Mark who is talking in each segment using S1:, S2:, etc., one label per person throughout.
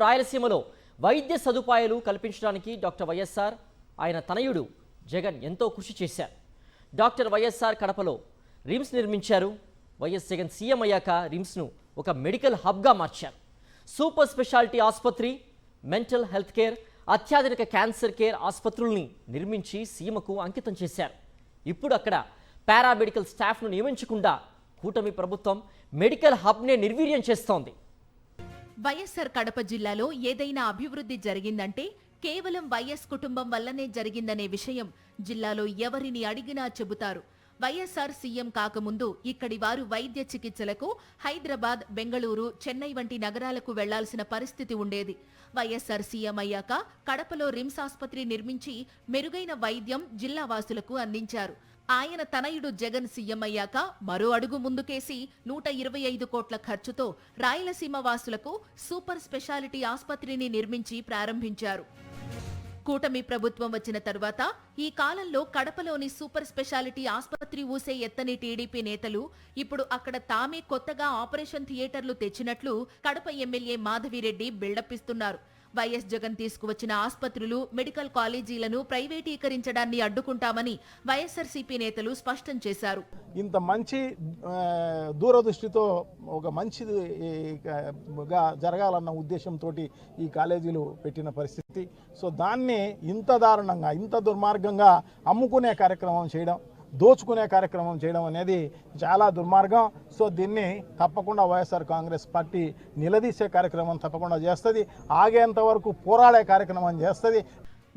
S1: రాయలసీమలో వైద్య సదుపాయాలు కల్పించడానికి డాక్టర్ వైఎస్ఆర్ ఆయన తనయుడు జగన్ ఎంతో కృషి చేశారు. డాక్టర్ వైఎస్ఆర్ కడపలో రిమ్స్ నిర్మించారు. వైఎస్ జగన్ సీఎం అయ్యాక రిమ్స్ను ఒక మెడికల్ హబ్గా మార్చారు. సూపర్ స్పెషాలిటీ ఆసుపత్రి, మెంటల్ హెల్త్ కేర్, అత్యాధునిక క్యాన్సర్ కేర్ ఆసుపత్రుల్ని నిర్మించి సీఎంకు అంకితం చేశారు. ఇప్పుడు అక్కడ పారామెడికల్ స్టాఫ్ను నియమించకుండా కూటమి ప్రభుత్వం మెడికల్ హబ్నే నిర్వీర్యం చేస్తోంది.
S2: వైఎస్ఆర్ కడప జిల్లాలో ఏదైనా అభివృద్ధి జరిగిందంటే కేవలం వైఎస్ కుటుంబం వల్లనే జరిగిందనే విషయం జిల్లాలో ఎవరిని అడిగినా చెబుతారు. వైఎస్ఆర్ సీఎం కాకముందు ఇక్కడి వారు వైద్య చికిత్సలకు హైదరాబాద్, బెంగళూరు, చెన్నై వంటి నగరాలకు వెళ్లాల్సిన పరిస్థితి ఉండేది. వైఎస్ఆర్ సీఎం అయ్యాక కడపలో రిమ్స్ ఆసుపత్రి నిర్మించి మెరుగైన వైద్యం జిల్లా వాసులకు అందించారు. ఆయన తనయుడు జగన్ సీఎం అయ్యాక మరో అడుగు ముందుకేసి 125 కోట్ల ఖర్చుతో రాయలసీమ వాసులకు సూపర్ స్పెషాలిటీ ఆసుపత్రిని నిర్మించి ప్రారంభించారు. కూటమి ప్రభుత్వం వచ్చిన తరువాత ఈ కాలంలో కడపలోని సూపర్ స్పెషాలిటీ ఆసుపత్రి ఊసే ఎత్తని టీడీపీ నేతలు ఇప్పుడు అక్కడ తామే కొత్తగా ఆపరేషన్ థియేటర్లు తెచ్చినట్లు కడప ఎమ్మెల్యే మాధవిరెడ్డి బిల్డప్ ఇస్తున్నారు. వైఎస్ జగన్ తీసుకువచ్చిన ఆసుపత్రులు, మెడికల్ కాలేజీలను ప్రైవేటీకరించడాన్ని అడ్డుకుంటామని వైఎస్ఆర్సీపీ నేతలు స్పష్టం చేశారు.
S3: ఇంత మంచి దూరదృష్టితో ఒక మంచిగా జరగాలన్న ఉద్దేశంతో ఈ కాలేజీలు పెట్టిన పరిస్థితి. సో దాన్ని ఇంత దారుణంగా, ఇంత దుర్మార్గంగా అమ్ముకునే కార్యక్రమం చేయడం, దోచుకునే కార్యక్రమం చేయడం అనేది చాలా దుర్మార్గం. సో దీన్ని తప్పకుండా వైఎస్ఆర్ కాంగ్రెస్ పార్టీ నిలదీసే కార్యక్రమం తప్పకుండా చేస్తుంది. ఆగేంత వరకు పోరాడే కార్యక్రమం చేస్తుంది.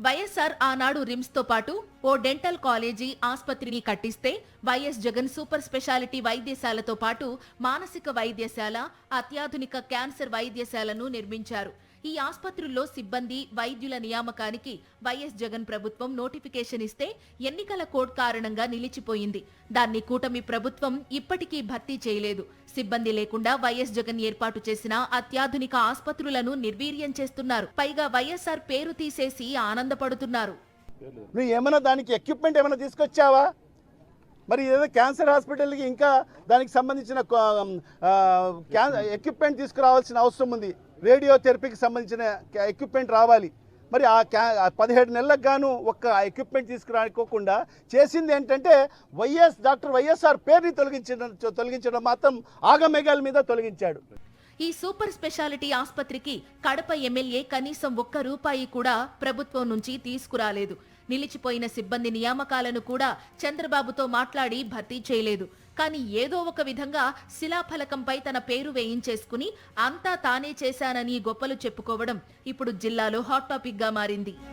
S2: వైఎస్ఆర్ ఆనాడు రిమ్స్ తో పాటు ఓ డెంటల్ కాలేజీ, ఆసుపత్రిని కట్టిస్తే వైఎస్ జగన్ సూపర్ స్పెషాలిటీ వైద్యశాలతో పాటు మానసిక వైద్యశాల, అత్యాధునిక క్యాన్సర్ వైద్యశాలను నిర్మించారు. ఈ ఆసుపత్రుల్లో సిబ్బంది, వైద్యుల నియామకానికి వైఎస్ జగన్ ప్రభుత్వం నోటిఫికేషన్ ఇస్తే ఎన్నికల కోడ్ కారణంగా నిలిచిపోయింది. దాన్ని కూటమి ప్రభుత్వం ఇప్పటికీ భర్తీ చేయలేదు. సిబ్బంది లేకుండా వైఎస్ జగన్ ఏర్పాటు చేసిన అత్యాధునిక ఆసుపత్రులను నిర్వీర్యం చేస్తున్నారు. పైగా వైఎస్ఆర్ పేరు తీసేసి ఆనందపడుతున్నారు.
S4: నువ్వు ఏమైనా దానికి ఎక్విప్మెంట్ ఏమైనా తీసుకొచ్చావా? మరి ఏదో క్యాన్సర్ హాస్పిటల్కి ఇంకా దానికి సంబంధించిన ఎక్విప్మెంట్ తీసుకురావాల్సిన అవసరం ఉంది. రేడియోథెరపీకి సంబంధించిన ఎక్విప్మెంట్ రావాలి. మరి ఆ 17 నెలలకు గాను ఒక్క ఎక్విప్మెంట్ తీసుకురాకోకుండా చేసింది ఏంటంటే డాక్టర్ వైఎస్ఆర్ పేరుని తొలగించడం మాత్రం ఆగమేఘాల మీద తొలగించాడు.
S2: ఈ సూపర్ స్పెషాలిటీ ఆసుపత్రికి కడప ఎమ్మెల్యే కనీసం ₹1 కూడా ప్రభుత్వం నుంచి తీసుకురాలేదు. నిలిచిపోయిన సిబ్బంది నియామకాలను కూడా చంద్రబాబుతో మాట్లాడి భర్తీ చేయలేదు. కానీ ఏదో ఒక విధంగా శిలాఫలకంపై తన పేరు వేయించేసుకుని అంతా తానే చేశానని గొప్పలు చెప్పుకోవడం ఇప్పుడు జిల్లాలో హాట్ టాపిక్ గా మారింది.